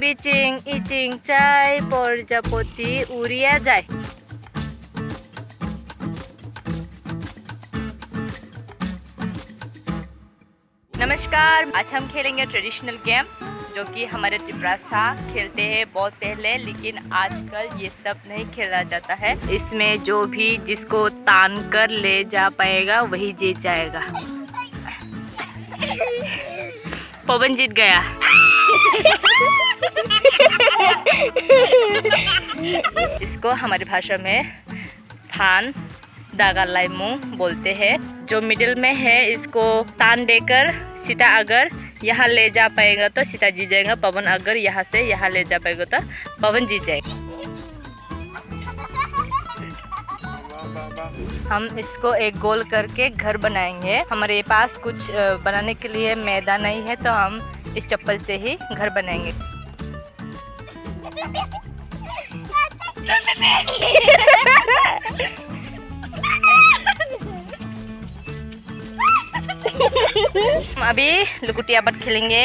বিচিং ইচিং চাই प्रजापति उड़िया जाए। नमस्कार, आज हम खेलेंगे ट्रेडिशनल गेम जो कि हमारे त्रिपुरा खेलते हैं बहुत पहले, लेकिन आजकल ये सब नहीं खेला जाता है। इसमें जो भी जिसको तान कर ले जा पाएगा वही जीत जाएगा। पवन जीत गया। इसको हमारी भाषा में फान दागा लाइमू बोलते हैं। जो मिडिल में है इसको तान देकर सीता अगर यहाँ ले जा पाएगा तो सीता जीत जाएगा। पवन अगर यहाँ से यहाँ ले जा पाएगा तो पवन जीत जाएगा। हम इसको एक गोल करके घर बनाएंगे। हमारे पास कुछ बनाने के लिए मैदा नहीं है तो हम इस चप्पल से ही घर बनाएंगे। अभी लुकुटिया बट खेलेंगे।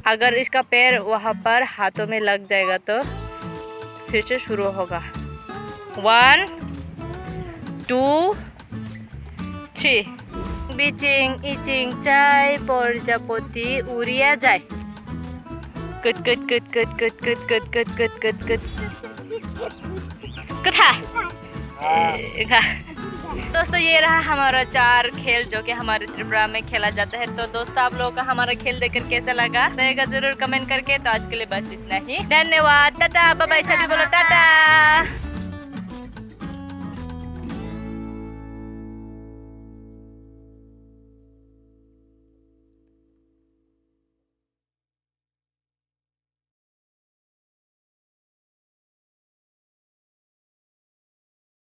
अगर इसका पैर वहाँ पर हाथों में लग जाएगा तो फिर से शुरू होगा। 1 2 3 बिचिंग इचिंग चाय प्रजापति उड़िया जाए। Cut cut cut cut cut cut cut cut cut cut cut कथा। दोस्तों ये रहा हमारा 4 खेल जो कि हमारे त्रिपुरा में खेला जाता है। तो दोस्तों आप लोगों का हमारा खेल देखकर कैसा लगा रहेगा जरूर कमेंट करके। तो आज के लिए बस इतना ही। धन्यवाद। Tata bye bye. सभी बोलो टाटा।